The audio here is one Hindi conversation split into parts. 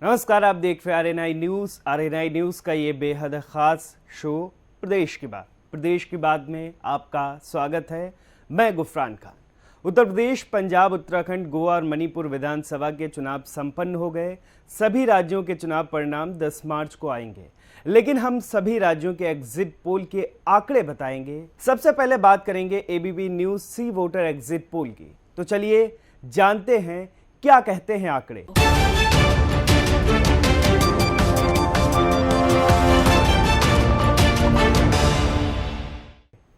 नमस्कार, आप देख रहे आरएनआई न्यूज़ का ये बेहद ख़ास शो प्रदेश की बात में आपका स्वागत है। मैं गुफरान खान। उत्तर प्रदेश, पंजाब, उत्तराखंड, गोवा और मणिपुर विधानसभा के चुनाव संपन्न हो गए। सभी राज्यों के चुनाव परिणाम 10 मार्च को आएंगे, लेकिन हम सभी राज्यों के एग्जिट पोल के आंकड़े बताएंगे। सबसे पहले बात करेंगे एबीपी न्यूज़ सी वोटर एग्जिट पोल की। तो चलिए जानते हैं क्या कहते हैं आंकड़े।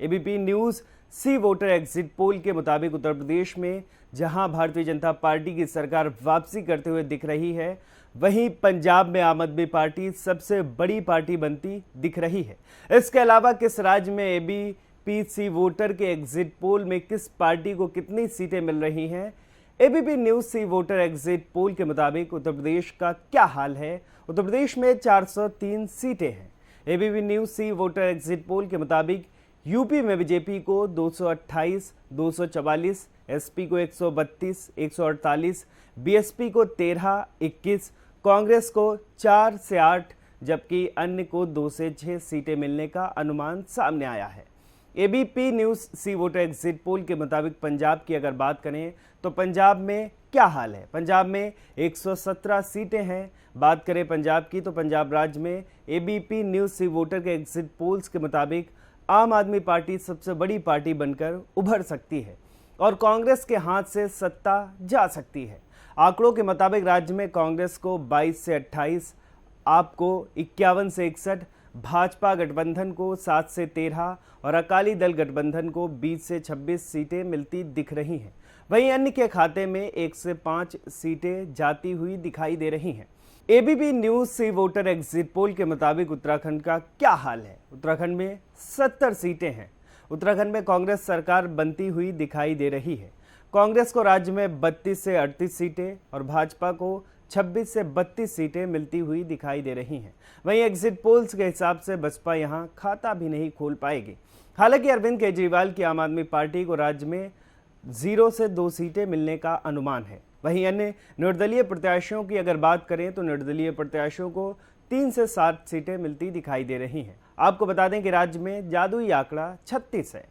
एबीपी न्यूज़ सी वोटर एग्जिट पोल के मुताबिक उत्तर प्रदेश में जहां भारतीय जनता पार्टी की सरकार वापसी करते हुए दिख रही है, वहीं पंजाब में आम आदमी पार्टी सबसे बड़ी पार्टी बनती दिख रही है। इसके अलावा किस राज्य में एबीपी सी वोटर के एग्जिट पोल में किस पार्टी को कितनी सीटें मिल रही हैं, एबीपी न्यूज़ सी वोटर एग्जिट पोल के मुताबिक उत्तर प्रदेश का क्या हाल है। उत्तर प्रदेश में 403 सीटें हैं। एबीपी न्यूज़ सी वोटर एग्जिट पोल के मुताबिक यूपी में बीजेपी को 228, 244, एसपी को 132, 148, बीएसपी को 13, 21, कांग्रेस को 4 से 8, जबकि अन्य को 2 से 6 सीटें मिलने का अनुमान सामने आया है। एबीपी न्यूज़ सी वोटर एग्जिट पोल के मुताबिक पंजाब की अगर बात करें तो पंजाब में क्या हाल है। पंजाब में 117 सीटें हैं। बात करें पंजाब की तो पंजाब राज्य में एबीपी न्यूज़ सी वोटर के एग्जिट पोल्स के मुताबिक आम आदमी पार्टी सबसे बड़ी पार्टी बनकर उभर सकती है और कांग्रेस के हाथ से सत्ता जा सकती है। आंकड़ों के मुताबिक राज्य में कांग्रेस को 22 से 28, आप को 51 से 61, भाजपा गठबंधन को 7 से 13 और अकाली दल गठबंधन को 20 से 26 सीटें मिलती दिख रही हैं। वहीं अन्य के खाते में 1 से 5 सीटें जाती हुई दिखाई दे रही हैं। एबीपी न्यूज़ सी वोटर एग्जिट पोल के मुताबिक उत्तराखंड का क्या हाल है। उत्तराखंड में 70 सीटें हैं। उत्तराखंड में कांग्रेस सरकार बनती हुई दिखाई दे रही है। कांग्रेस को राज्य में 32 से 38 सीटें और भाजपा को 26 से 32 सीटें मिलती हुई दिखाई दे रही हैं। वहीं एग्जिट पोल्स के हिसाब से बसपा यहां खाता भी नहीं खोल पाएगी। हालांकि अरविंद केजरीवाल की आम आदमी पार्टी को राज्य में 0 से 2 सीटें मिलने का अनुमान है। वहीं अन्य निर्दलीय प्रत्याशियों की अगर बात करें तो निर्दलीय प्रत्याशियों को 3 से 7 सीटें मिलती दिखाई दे रही हैं। आपको बता दें कि राज्य में जादुई आंकड़ा 36 है।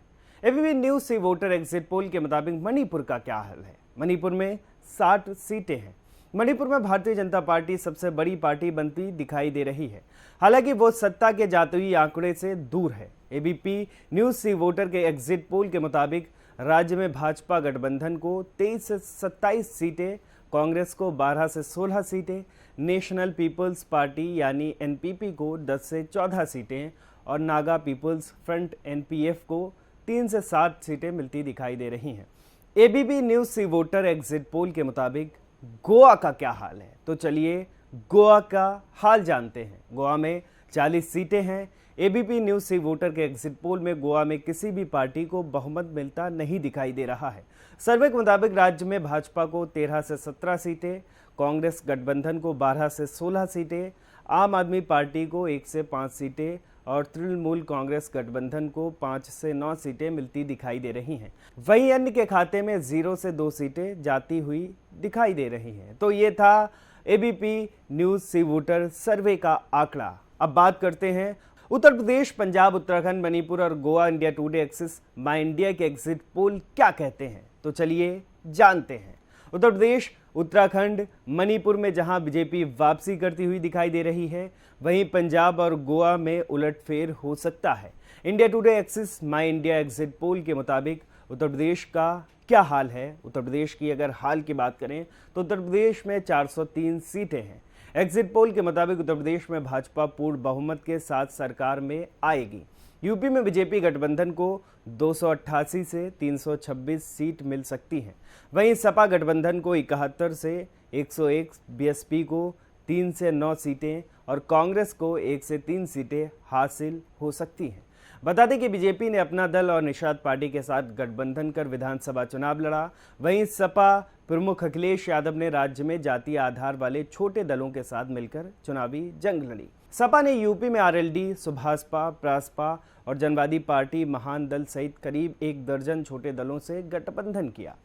एबीपी न्यूज़ सी वोटर एग्जिट पोल के मुताबिक मणिपुर का क्या हाल है। मणिपुर में 60 सीटें हैं। मणिपुर में भारतीय जनता पार्टी सबसे बड़ी पार्टी बनती दिखाई दे रही है। हालांकि वो सत्ता के जादुई आंकड़े से दूर है। एबीपी न्यूज़ सी वोटर के एग्जिट पोल के मुताबिक राज्य में भाजपा गठबंधन को 23 से 27 सीटें, कांग्रेस को 12 से 16 सीटें, नेशनल पीपल्स पार्टी यानी एनपीपी को 10 से 14 सीटें और नागा पीपल्स फ्रंट एनपीएफ को 3 से 7 सीटें मिलती दिखाई दे रही हैं। एबीपी न्यूज़ सी वोटर एग्जिट पोल के मुताबिक गोवा का क्या हाल है। तो चलिए गोवा का हाल जानते हैं। गोवा में 40 सीटें हैं। एबीपी न्यूज़ सी वोटर के एग्जिट पोल में गोवा में किसी भी पार्टी को बहुमत मिलता नहीं दिखाई दे रहा है। सर्वे के मुताबिक राज्य में भाजपा को 13 से 17 सीटें, कांग्रेस गठबंधन को 12 से 16 सीटें, आम आदमी पार्टी को 1 से 5 सीटें और तृणमूल कांग्रेस गठबंधन को 5 से 9 सीटें मिलती दिखाई दे रही हैं। वहीं अन्य के खाते में 0 से 2 सीटें जाती हुई दिखाई दे रही हैं। तो ये था एबीपी न्यूज़ सी वोटर सर्वे का आंकड़ा। अब बात करते हैं उत्तर प्रदेश, पंजाब, उत्तराखंड, मणिपुर और गोवा इंडिया टुडे एक्सिस माई इंडिया के एग्जिट पोल क्या कहते हैं। तो चलिए जानते हैं। उत्तर प्रदेश, उत्तराखंड, मणिपुर में जहां बीजेपी वापसी करती हुई दिखाई दे रही है, वहीं पंजाब और गोवा में उलटफेर हो सकता है। इंडिया टुडे एक्सिस माई इंडिया एग्जिट पोल के मुताबिक उत्तर प्रदेश का क्या हाल है। उत्तर प्रदेश की अगर हाल की बात करें तो उत्तर प्रदेश में 403 सीटें हैं। एग्जिट पोल के मुताबिक उत्तर प्रदेश में भाजपा पूर्ण बहुमत के साथ सरकार में आएगी। यूपी में बीजेपी गठबंधन को 288 से 326 सीट मिल सकती हैं। वहीं सपा गठबंधन को 71 से 101, बीएसपी को 3 से 9 सीटें और कांग्रेस को 1 से 3 सीटें हासिल हो सकती हैं। बता दें कि बीजेपी ने अपना दल और निषाद पार्टी के साथ गठबंधन कर विधानसभा चुनाव लड़ा। वहीं सपा प्रमुख अखिलेश यादव ने राज्य में जातीय आधार वाले छोटे दलों के साथ मिलकर चुनावी जंग लड़ी। सपा ने यूपी में आरएलडी, सुभाषपा, प्रासपा और जनवादी पार्टी महान दल सहित करीब 1 दर्जन छोटे दलों से गठबंधन किया।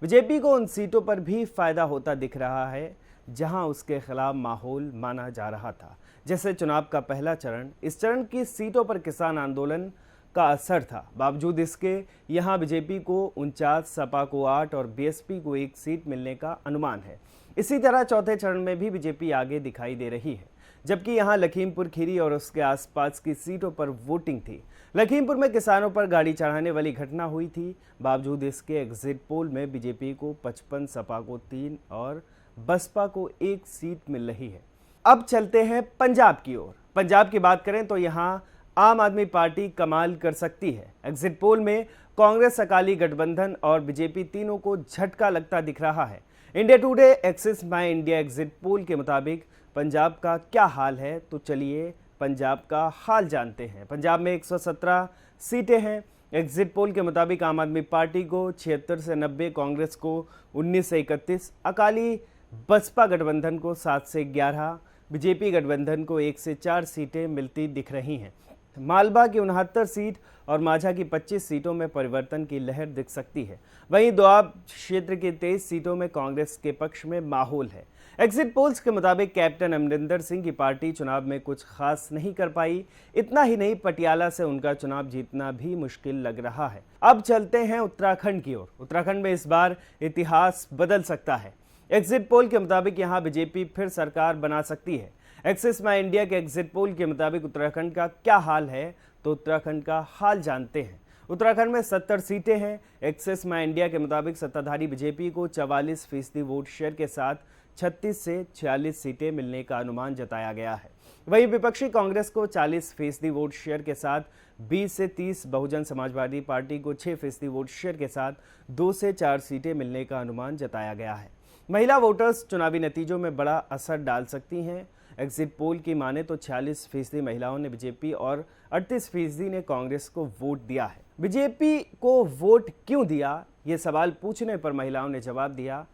बीजेपी को उन सीटों पर भी फायदा होता दिख रहा है जहां उसके खिलाफ माहौल माना जा रहा था। जैसे चुनाव का पहला चरण, इस चरण की सीटों पर किसान आंदोलन का असर था। बावजूद इसके यहां बीजेपी को 49, सपा को 8 और बीएसपी को 1 सीट मिलने का अनुमान है। इसी तरह चौथे चरण में भी बीजेपी आगे दिखाई दे रही है, जबकि यहां लखीमपुर खीरी और उसके आसपास की सीटों पर वोटिंग थी। लखीमपुर में किसानों पर गाड़ी चढ़ाने वाली घटना हुई थी। बावजूद इसके एग्जिट पोल में बीजेपी को 55, सपा को 3 और बसपा को 1 सीट मिल रही है। अब चलते हैं पंजाब की ओर। पंजाब की बात करें तो यहां आम आदमी पार्टी कमाल कर सकती है। एग्जिट पोल में कांग्रेस, अकाली गठबंधन और बीजेपी तीनों को झटका लगता दिख रहा है। इंडिया टुडे एक्सिस माई इंडिया एग्जिट पोल के मुताबिक पंजाब का क्या हाल है, तो चलिए पंजाब का हाल जानते हैं। पंजाब में 117 सीटें हैं। एग्जिट पोल के मुताबिक आम आदमी पार्टी को 76 से 90, कांग्रेस को 19 से 31, अकाली बसपा गठबंधन को 7 से 11, बीजेपी गठबंधन को 1 से 4 सीटें मिलती दिख रही हैं। मालवा की 69 सीट और माझा की 25 सीटों में परिवर्तन की लहर दिख सकती है। वहीं दोआब क्षेत्र की 23 सीटों में कांग्रेस के पक्ष में माहौल है। एग्जिट पोल्स के मुताबिक कैप्टन अमरिंदर सिंह की पार्टी चुनाव में कुछ खास नहीं कर पाई। इतना ही नहीं, पटियाला से उनका चुनाव जीतना भी मुश्किल लग रहा है। अब चलते हैं उत्तराखंड की ओर। उत्तराखंड में इस बार इतिहास बदल सकता है। एग्जिट पोल के मुताबिक यहां बीजेपी फिर सरकार बना सकती है। एक्सिस माई इंडिया के एग्जिट पोल के मुताबिक उत्तराखंड का क्या हाल है, तो उत्तराखंड का हाल जानते हैं। उत्तराखंड में 70 सीटें हैं। एक्सिस माई इंडिया के मुताबिक सत्ताधारी बीजेपी को 44% वोट शेयर के साथ 36 से 46 सीटें मिलने का अनुमान जताया गया है। वहीं विपक्षी कांग्रेस को 40% वोट शेयर के साथ 20 से 30, बहुजन समाजवादी पार्टी को 6% वोट शेयर के साथ 2 से 4 सीटें मिलने का अनुमान जताया गया है। महिला वोटर्स चुनावी नतीजों में बड़ा असर डाल सकती हैं। एग्जिट पोल की माने तो 46% महिलाओं ने बीजेपी और 38% ने कांग्रेस को वोट दिया है। बीजेपी को वोट क्यों दिया, ये सवाल पूछने पर महिलाओं ने जवाब दिया,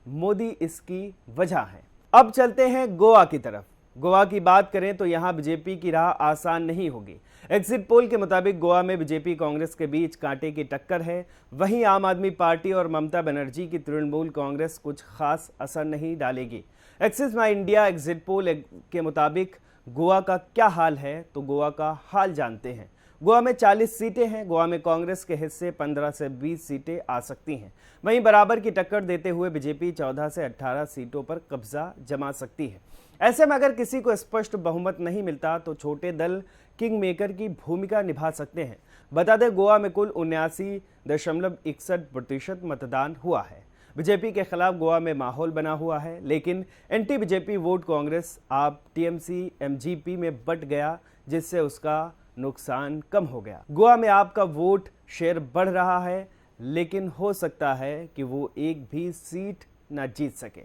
मोदी इसकी वजह है। अब चलते हैं गोवा की तरफ। गोवा की बात करें तो यहां बीजेपी की राह आसान नहीं होगी। एग्जिट पोल के मुताबिक गोवा में बीजेपी कांग्रेस के बीच कांटे की टक्कर है। वहीं आम आदमी पार्टी और ममता बनर्जी की तृणमूल कांग्रेस कुछ खास असर नहीं डालेगी। एक्सिस माई इंडिया एग्जिट पोल के मुताबिक गोवा का क्या हाल है, तो गोवा का हाल जानते हैं। गोवा में 40 सीटें हैं। गोवा में कांग्रेस के हिस्से 15 से 20 सीटें आ सकती हैं। वहीं बराबर की टक्कर देते हुए बीजेपी 14 से 18 सीटों पर कब्जा जमा सकती है। ऐसे में अगर किसी को स्पष्ट बहुमत नहीं मिलता तो छोटे दल किंग मेकर की भूमिका निभा सकते हैं। बता दें, गोवा में कुल 79.61% मतदान हुआ है। बीजेपी के खिलाफ गोवा में माहौल बना हुआ है, लेकिन एंटी बीजेपी वोट कांग्रेस आप टीएमसी एमजीपी में बट गया, जिससे उसका नुकसान कम हो गया। गोवा में आपका वोट शेयर बढ़ रहा है, लेकिन हो सकता है कि वो एक भी सीट ना जीत सके।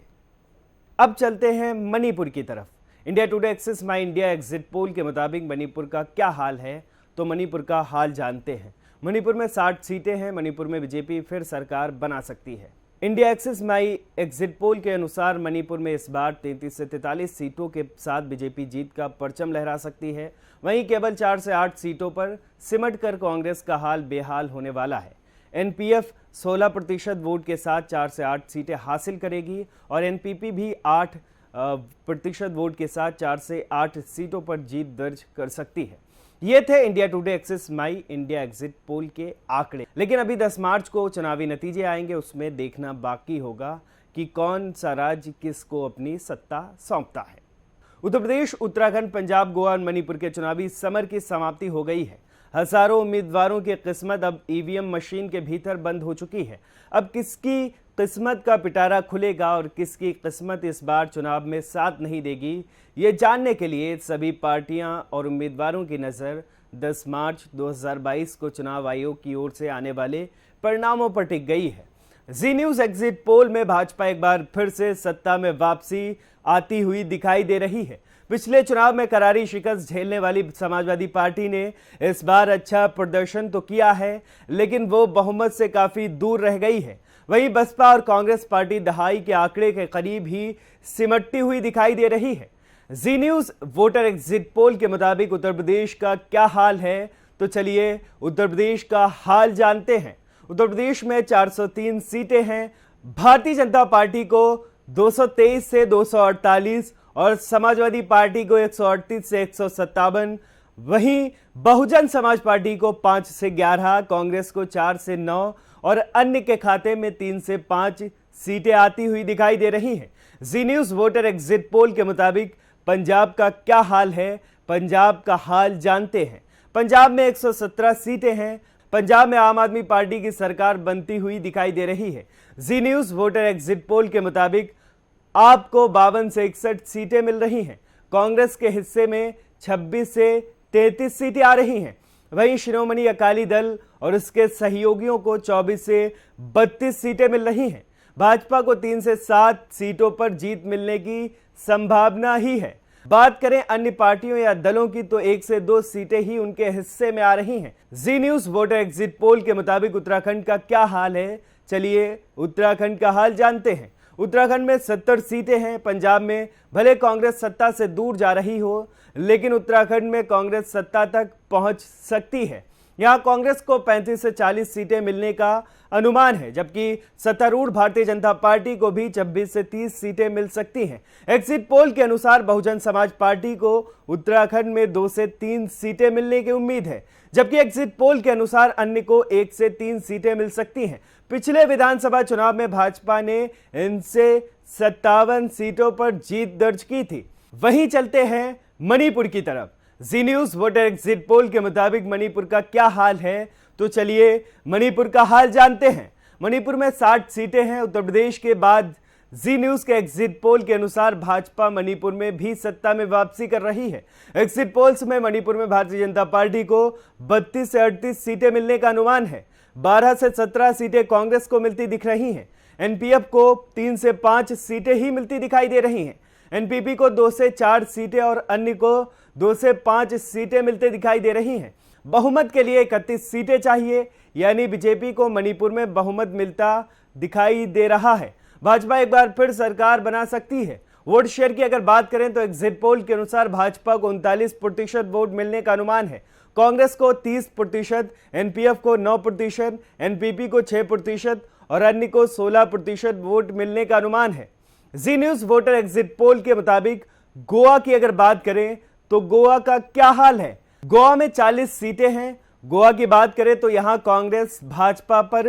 अब चलते हैं मणिपुर की तरफ। इंडिया टुडे एक्सिस माई इंडिया एग्जिट पोल के मुताबिक मणिपुर का क्या हाल है, तो मणिपुर का हाल जानते हैं। मणिपुर में 60 सीटें हैं। मणिपुर में बीजेपी फिर सरकार बना सकती है। इंडिया एक्सिस माई एग्जिट पोल के अनुसार मणिपुर में इस बार 33 से 43 सीटों के साथ बीजेपी जीत का परचम लहरा सकती है। वहीं केवल 4 से 8 सीटों पर सिमट कर कांग्रेस का हाल बेहाल होने वाला है। एनपीएफ 16% वोट के साथ 4 से 8 सीटें हासिल करेगी और एनपीपी भी 8% वोट के साथ 4 से 8 सीटों पर जीत दर्ज कर सकती है। ये थे इंडिया टुडे एक्सिस माई इंडिया एग्जिट पोल के आंकड़े। लेकिन अभी 10 मार्च को चुनावी नतीजे आएंगे, उसमें देखना बाकी होगा कि कौन सा राज्य किसको अपनी सत्ता सौंपता है। उत्तर प्रदेश, उत्तराखंड, पंजाब, गोवा और मणिपुर के चुनावी समर की समाप्ति हो गई है। हजारों उम्मीदवारों की किस्मत अब ईवीएम मशीन के भीतर बंद हो चुकी है। अब किसकी किस्मत का पिटारा खुलेगा और किसकी किस्मत इस बार चुनाव में साथ नहीं देगी, ये जानने के लिए सभी पार्टियां और उम्मीदवारों की नज़र 10 मार्च 2022 को चुनाव आयोग की ओर से आने वाले परिणामों पर टिक गई है। जी न्यूज़ एग्जिट पोल में भाजपा एक बार फिर से सत्ता में वापसी आती हुई दिखाई दे रही है। पिछले चुनाव में करारी शिकस्त झेलने वाली समाजवादी पार्टी ने इस बार अच्छा प्रदर्शन तो किया है, लेकिन वो बहुमत से काफी दूर रह गई है। वहीं बसपा और कांग्रेस पार्टी दहाई के आंकड़े के करीब ही सिमटती हुई दिखाई दे रही है। जी न्यूज़ वोटर एग्जिट पोल के मुताबिक उत्तर प्रदेश का क्या हाल है, तो चलिए उत्तर प्रदेश का हाल जानते हैं। उत्तर प्रदेश में 403 सीटें हैं। भारतीय जनता पार्टी को 223 से 248 और समाजवादी पार्टी को 138 से 157। वहीं बहुजन समाज पार्टी को 5 से 11, कांग्रेस को 4 से 9 और अन्य के खाते में 3 से 5 सीटें आती हुई दिखाई दे रही हैं। जी न्यूज वोटर एग्जिट पोल के मुताबिक पंजाब का क्या हाल है, पंजाब का हाल जानते हैं। पंजाब में 117 सीटें हैं। पंजाब में आम आदमी पार्टी की सरकार बनती हुई दिखाई दे रही है। जी न्यूज वोटर एग्जिट पोल के मुताबिक आपको 52 से 61 सीटें मिल रही हैं। कांग्रेस के हिस्से में 26 से 33 सीटें आ रही हैं। वहीं शिरोमणि अकाली दल और उसके सहयोगियों को 24 से 32 सीटें मिल रही हैं। भाजपा को 3 से 7 सीटों पर जीत मिलने की संभावना ही है। बात करें अन्य पार्टियों या दलों की तो 1 से 2 सीटें ही उनके हिस्से में आ रही हैं। जी न्यूज वोटर एग्जिट पोल के मुताबिक उत्तराखंड का क्या हाल है, चलिए उत्तराखंड का हाल जानते हैं। उत्तराखंड में 70 सीटें हैं। पंजाब में भले कांग्रेस सत्ता से दूर जा रही हो, लेकिन उत्तराखंड में कांग्रेस सत्ता तक पहुंच सकती है। यहां कांग्रेस को 35 से 40 सीटें मिलने का अनुमान है, जबकि सत्तारूढ़ भारतीय जनता पार्टी को भी 26 से 30 सीटें मिल सकती हैं। एग्जिट पोल के अनुसार बहुजन समाज पार्टी को उत्तराखंड में 2 से 3 सीटें मिलने की उम्मीद है, जबकि एग्जिट पोल के अनुसार अन्य को 1 से 3 सीटें मिल सकती हैं। पिछले विधानसभा चुनाव में भाजपा ने इनसे 57 सीटों पर जीत दर्ज की थी। वहीं चलते हैं मणिपुर की तरफ। जी न्यूज वोटर एग्जिट पोल के मुताबिक मणिपुर का क्या हाल है, तो चलिए मणिपुर का हाल जानते हैं। मणिपुर में 60 सीटें हैं। उत्तर प्रदेश के बाद जी न्यूज के एग्जिट पोल के अनुसार भाजपा मणिपुर में भी सत्ता में वापसी कर रही है। एग्जिट पोल्स में मणिपुर में भारतीय जनता पार्टी को 32 से 38 सीटें मिलने का अनुमान है। 12 से 17 सीटें कांग्रेस को मिलती दिख रही हैं। एनपीएफ को 3 से 5 सीटें ही मिलती दिखाई दे रही हैं। एनपीपी को 2 से 4 सीटें और अन्य को 2 से 5 सीटें मिलते दिखाई दे रही हैं। बहुमत के लिए 31 सीटें चाहिए, यानी बीजेपी को मणिपुर में बहुमत मिलता दिखाई दे रहा है। भाजपा एक बार फिर सरकार बना सकती है। वोट शेयर की अगर बात करें तो एग्जिट पोल के अनुसार भाजपा को 39% वोट मिलने का अनुमान है। कांग्रेस को 30%, एनपीएफ को 9%, एनपीपी को 6% और अन्य को 16% वोट मिलने का अनुमान है। जी न्यूज वोटर एग्जिट पोल के मुताबिक गोवा की अगर बात करें तो गोवा का क्या हाल है। गोवा में 40 सीटें हैं। गोवा की बात करें तो यहां कांग्रेस भाजपा पर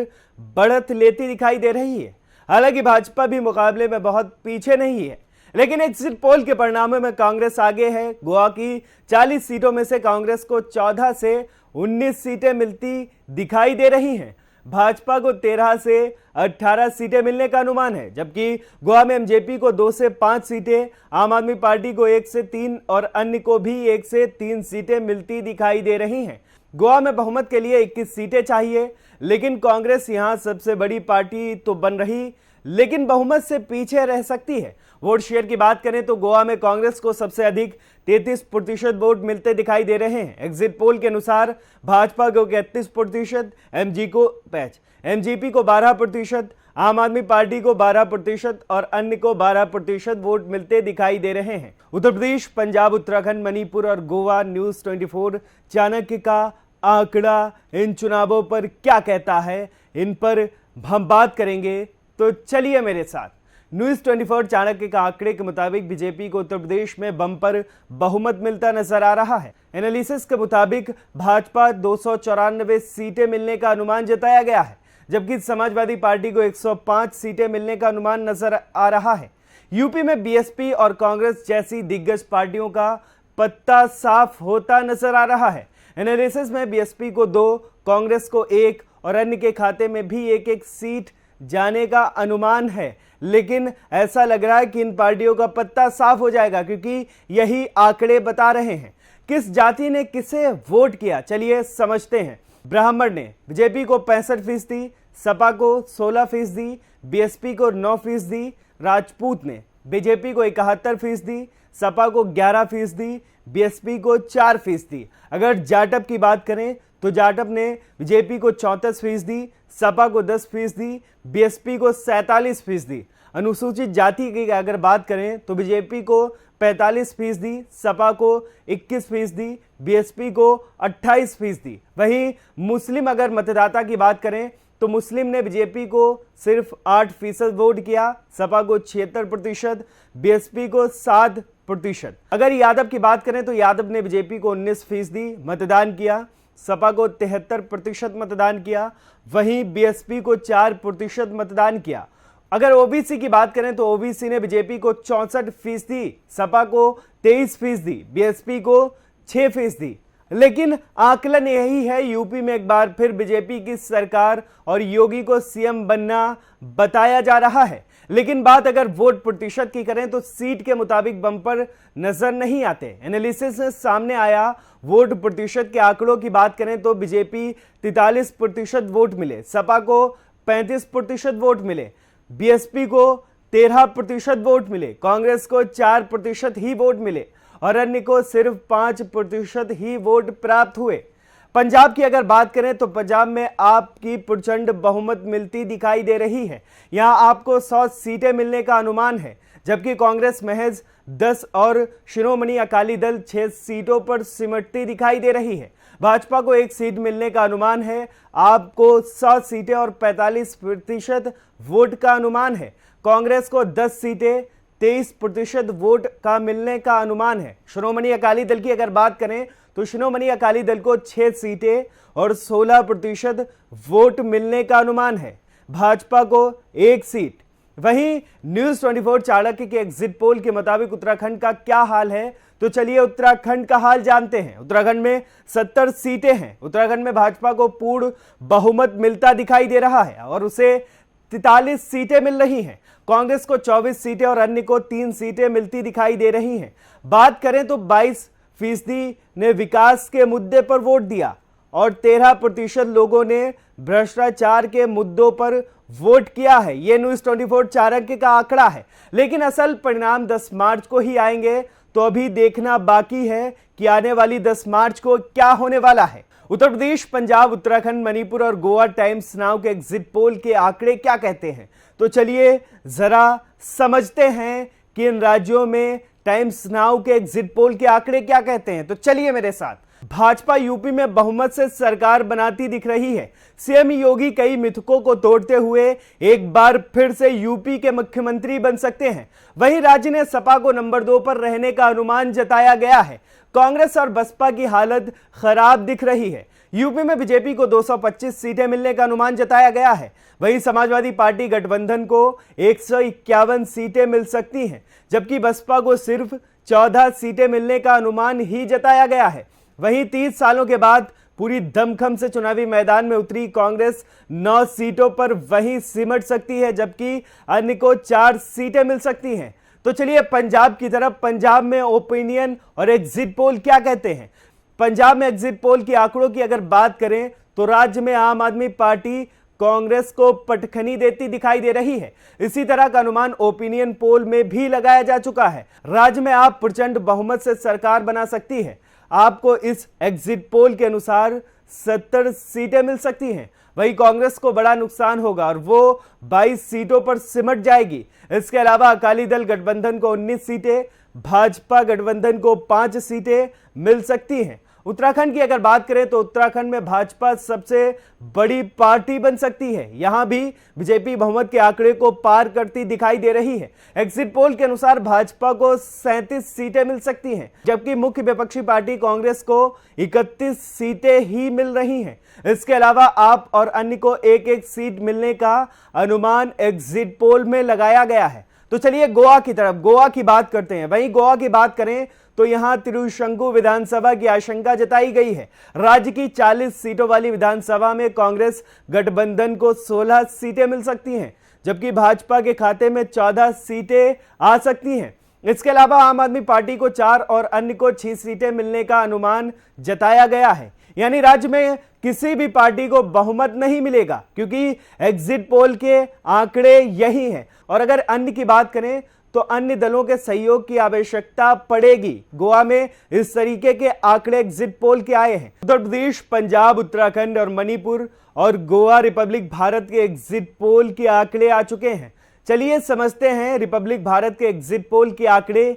बढ़त लेती दिखाई दे रही है। हालांकि भाजपा भी मुकाबले में बहुत पीछे नहीं है, लेकिन एग्जिट पोल के परिणामों में कांग्रेस आगे है। गोवा की 40 सीटों में से कांग्रेस को 14 से 19 सीटें मिलती दिखाई दे रही हैं। भाजपा को 13 से 18 सीटें मिलने का अनुमान है, जबकि गोवा में एमजेपी को 2 से 5 सीटें, आम आदमी पार्टी को 1 से 3 और अन्य को भी 1 से 3 सीटें मिलती दिखाई दे रही हैं। गोवा में बहुमत के लिए 21 सीटें चाहिए, लेकिन कांग्रेस यहां सबसे बड़ी पार्टी तो बन रही, लेकिन बहुमत से पीछे रह सकती है। वोट शेयर की बात करें तो गोवा में कांग्रेस को सबसे अधिक 33% वोट मिलते दिखाई दे रहे हैं। एग्जिट पोल के अनुसार भाजपा को 31%, एमजीपी को 12%, आम आदमी पार्टी को 12% और अन्य को 12% वोट मिलते दिखाई दे रहे हैं। उत्तर प्रदेश, पंजाब, उत्तराखंड, मणिपुर और गोवा न्यूज 24 चाणक्य का आंकड़ा इन चुनावों पर क्या कहता है, इन पर हम बात करेंगे, तो चलिए मेरे साथ। न्यूज 24 चाणक्य के आंकड़े के मुताबिक बीजेपी को उत्तर प्रदेश में बम्पर बहुमत मिलता नजर आ रहा है। एनालिसिस के मुताबिक भाजपा 294 सीटें मिलने का अनुमान जताया गया है, जबकि समाजवादी पार्टी को 105 सीटें मिलने का अनुमान नजर आ रहा है। यूपी में बीएसपी और कांग्रेस जैसी दिग्गज पार्टियों का पत्ता साफ होता नजर आ रहा है। एनालिसिस में बीएसपी को 2, कांग्रेस को 1 और अन्य के खाते में भी 1-1 सीट जाने का अनुमान है, लेकिन ऐसा लग रहा है कि इन पार्टियों का पत्ता साफ हो जाएगा, क्योंकि यही आंकड़े बता रहे हैं। किस जाति ने किसे वोट किया, चलिए समझते हैं। ब्राह्मण ने बीजेपी को 65%, सपा को 16%, बीएसपी को 9%, राजपूत ने बीजेपी को 71%, सपा को 11%, बीएसपी को 4%। अगर जाटव की बात करें तो जाटव ने बीजेपी को 34%, सपा को 10%, बीएसपी को 47%। अनुसूचित जाति की अगर बात करें तो बीजेपी को 45%, सपा को 21%, बीएसपी को 28%। वहीं मुस्लिम अगर मतदाता की बात करें तो मुस्लिम ने बीजेपी को सिर्फ 8% वोट किया, सपा को 76%, बीएसपी को 7%। अगर यादव की बात करें तो यादव ने बीजेपी को 19% मतदान किया, सपा को 73% मतदान किया, वहीं बीएसपी को 4% मतदान किया। अगर ओबीसी की बात करें तो ओबीसी ने बीजेपी को 64%, सपा को 23%, बीएसपी को 6%। लेकिन आकलन यही है, यूपी में एक बार फिर बीजेपी की सरकार और योगी को सीएम बनना बताया जा रहा है। लेकिन बात अगर वोट प्रतिशत की करें तो सीट के मुताबिक बम्पर नजर नहीं आते। एनालिसिस में सामने आया, वोट प्रतिशत के आंकड़ों की बात करें तो बीजेपी 43% वोट मिले, सपा को 35% वोट मिले, बीएसपी को 13% वोट मिले, कांग्रेस को 4% ही वोट मिले और अन्य को सिर्फ 5% ही वोट प्राप्त हुए। पंजाब की अगर बात करें तो पंजाब में आपकी प्रचंड बहुमत मिलती दिखाई दे रही है। यहां आपको 100 सीटें मिलने का अनुमान है, जबकि कांग्रेस महज 10 और शिरोमणि अकाली दल 6 सीटों पर सिमटती दिखाई दे रही है। भाजपा को 1 सीट मिलने का अनुमान है, आपको 100 सीटें और 45% वोट का अनुमान है। कांग्रेस को 10 सीटें 23% वोट का मिलने का अनुमान है। शिरोमणि अकाली दल की अगर बात करें तो शिरोमणि अकाली दल को 6 सीटें और 16% वोट मिलने का अनुमान है, भाजपा को 1 सीट। वहीं न्यूज 24 चाणक्य के एग्जिट पोल के मुताबिक उत्तराखंड का क्या हाल है, तो चलिए उत्तराखंड का हाल जानते हैं। उत्तराखंड में 70 सीटें हैं। उत्तराखंड में भाजपा को पूर्ण बहुमत मिलता दिखाई दे रहा है और उसे 43 सीटें मिल रही हैं। कांग्रेस को 24 सीटें और अन्य को 3 सीटें मिलती दिखाई दे रही हैं। बात करें तो 22% ने विकास के मुद्दे पर वोट दिया और 13% लोगों ने भ्रष्टाचार के मुद्दों पर वोट किया है। यह न्यूज 24 चाणक्य का आंकड़ा है, लेकिन असल परिणाम 10 मार्च को ही आएंगे, तो अभी देखना बाकी है कि आने वाली 10 मार्च को क्या होने वाला है। उत्तर प्रदेश, पंजाब, उत्तराखंड, मणिपुर और गोवा टाइम्स नाउ के एग्जिट पोल के आंकड़े क्या कहते हैं, तो चलिए जरा समझते हैं कि इन राज्यों में टाइम्स नाउ के एग्जिट पोल के आंकड़े क्या कहते हैं। तो चलिए मेरे साथ। भाजपा यूपी में बहुमत से सरकार बनाती दिख रही है। सीएम योगी कई मिथकों को तोड़ते हुए एक बार फिर से यूपी के मुख्यमंत्री बन सकते हैं। वहीं राज्य ने सपा को नंबर 2 पर रहने का अनुमान जताया गया है। कांग्रेस और बसपा की हालत खराब दिख रही है। यूपी में बीजेपी को 225 सीटें मिलने का अनुमान जताया गया है। वहीं समाजवादी पार्टी गठबंधन को 151 सीटें मिल सकती हैं, जबकि बसपा को सिर्फ 14 सीटें मिलने का अनुमान ही जताया गया है। वहीं 30 सालों के बाद पूरी दमखम से चुनावी मैदान में उतरी कांग्रेस 9 सीटों पर वहीं सिमट सकती है, जबकि अन्य को 4 सीटें मिल सकती हैं। तो चलिए पंजाब की तरफ। पंजाब में ओपिनियन और एग्जिट पोल क्या कहते हैं। पंजाब में एग्जिट पोल के आंकड़ों की अगर बात करें तो राज्य में आम आदमी पार्टी कांग्रेस को पटखनी देती दिखाई दे रही है। इसी तरह का अनुमान ओपिनियन पोल में भी लगाया जा चुका है। राज्य में आप प्रचंड बहुमत से सरकार बना सकती है। आपको इस एग्जिट पोल के अनुसार 70 सीटें मिल सकती हैं। वहीं कांग्रेस को बड़ा नुकसान होगा और वो 22 सीटों पर सिमट जाएगी। इसके अलावा अकाली दल गठबंधन को 19 सीटें, भाजपा गठबंधन को 5 सीटें मिल सकती हैं। उत्तराखंड की अगर बात करें तो उत्तराखंड में भाजपा सबसे बड़ी पार्टी बन सकती है। यहां भी बीजेपी बहुमत के आंकड़े को पार करती दिखाई दे रही है। एग्जिट पोल के अनुसार भाजपा को 37 सीटें मिल सकती हैं, जबकि मुख्य विपक्षी पार्टी कांग्रेस को 31 सीटें ही मिल रही हैं। इसके अलावा आप और अन्य को 1-1 सीट मिलने का अनुमान एग्जिट पोल में लगाया गया है। तो चलिए गोवा की तरफ, गोवा की बात करते हैं। वहीं गोवा की बात करें तो यहां त्रिशंकु विधानसभा की आशंका जताई गई है। राज्य की 40 सीटों वाली विधानसभा में कांग्रेस गठबंधन को 16 सीटें मिल सकती हैं, जबकि भाजपा के खाते में 14 सीटें आ सकती हैं। इसके अलावा आम आदमी पार्टी को 4 और अन्य को 6 सीटें मिलने का अनुमान जताया गया है। यानी राज्य में किसी भी पार्टी को बहुमत नहीं मिलेगा, क्योंकि एग्जिट पोल के आंकड़े यही हैं। और अगर अन्य की बात करें तो अन्य दलों के सहयोग की आवश्यकता पड़ेगी। गोवा में इस तरीके के आंकड़े एग्जिट पोल के आए हैं। उत्तर प्रदेश, पंजाब, उत्तराखंड और मणिपुर और गोवा रिपब्लिक भारत के एग्जिट पोल के आंकड़े आ चुके हैं। चलिए समझते हैं रिपब्लिक भारत के एग्जिट पोल के आंकड़े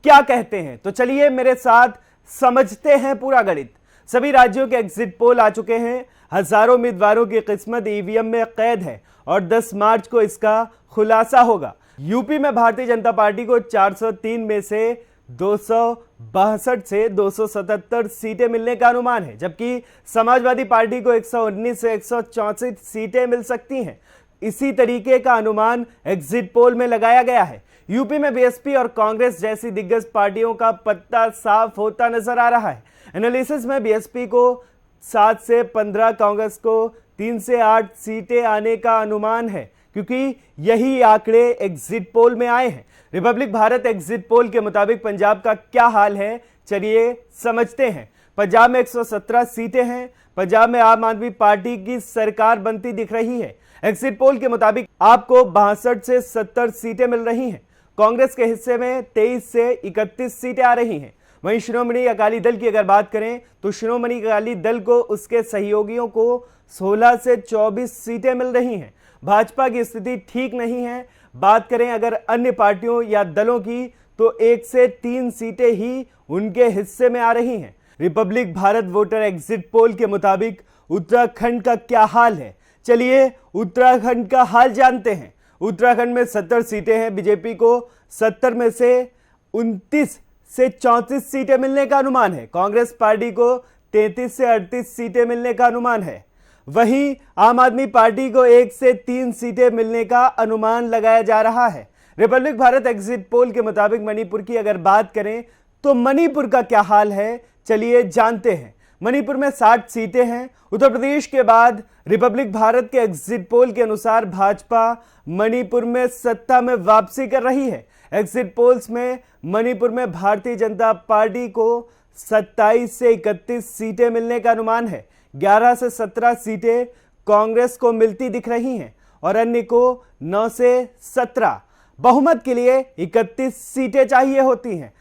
क्या कहते हैं। तो चलिए मेरे साथ समझते हैं पूरा गणित। सभी राज्यों के एग्जिट पोल आ चुके हैं। हजारों उम्मीदवारों की किस्मत ईवीएम में कैद है और 10 मार्च को इसका खुलासा होगा। यूपी में भारतीय जनता पार्टी को 403 में से 262 से 277 सीटें मिलने का अनुमान है, जबकि समाजवादी पार्टी को 119 से 164 सीटें मिल सकती हैं। इसी तरीके का अनुमान एग्जिट पोल में लगाया गया है। यूपी में बीएसपी और कांग्रेस जैसी दिग्गज पार्टियों का पत्ता साफ होता नजर आ रहा है। एनालिसिस में बीएसपी को 7 से 15, कांग्रेस को 3 से 8 सीटें आने का अनुमान है, क्योंकि यही आंकड़े एग्जिट पोल में आए हैं। रिपब्लिक भारत एग्जिट पोल के मुताबिक पंजाब का क्या हाल है, चलिए समझते हैं। पंजाब में 117 सीटें हैं। पंजाब में आम आदमी पार्टी की सरकार बनती दिख रही है। एग्जिट पोल के मुताबिक आपको 62 से 70 सीटें मिल रही हैं। कांग्रेस के हिस्से में 23 से 31 सीटें आ रही हैं। वहीं श्रोमणी अकाली दल की अगर बात करें तो श्रोमणी अकाली दल को उसके सहयोगियों को 16 से 24 सीटें मिल रही हैं। भाजपा की स्थिति ठीक नहीं है। बात करें अगर अन्य पार्टियों या दलों की तो 1 से 3 सीटें ही उनके हिस्से में आ रही हैं। Republic Bharat voter exit poll के मुताबिक उत्तराखंड का क्या हाल है, चलिए उत्तराखंड का हाल जानते हैं। उत्तराखंड में 70 सीटें हैं। बीजेपी को 70 में से 29 से 34 सीटें मिलने का अनुमान है। कांग्रेस पार्टी को 33 से 38 सीटें मिलने का अनुमान है। वहीं आम आदमी पार्टी को 1 से 3 सीटें मिलने का अनुमान लगाया जा रहा है। रिपब्लिक भारत एग्जिट पोल के मुताबिक मणिपुर की अगर बात करें तो मणिपुर का क्या हाल है, चलिए जानते हैं। मणिपुर में 60 सीटें हैं। उत्तर प्रदेश के बाद रिपब्लिक भारत के एग्जिट पोल के अनुसार भाजपा मणिपुर में सत्ता में वापसी कर रही है। एग्जिट पोल्स में मणिपुर में भारतीय जनता पार्टी को 27 से 31 सीटें मिलने का अनुमान है। 11 से 17 सीटें कांग्रेस को मिलती दिख रही हैं और अन्य को 9 से 17। बहुमत के लिए 31 सीटें चाहिए होती हैं।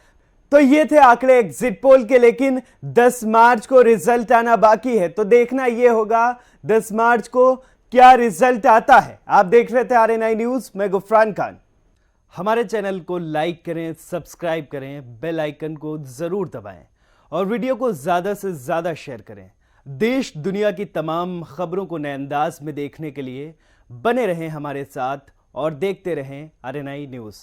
तो ये थे आंकड़े एग्जिट पोल के, लेकिन 10 मार्च को रिजल्ट आना बाकी है। तो देखना ये होगा 10 मार्च को क्या रिजल्ट आता है। आप देख रहे थे RNI न्यूज, मैं गुफरान खान। हमारे चैनल को लाइक करें, सब्सक्राइब करें, बेल आइकन को जरूर दबाएं और वीडियो को ज्यादा से ज्यादा शेयर करें। देश दुनिया की तमाम खबरों को नए अंदाज में देखने के लिए बने रहें हमारे साथ और देखते रहें RNI न्यूज।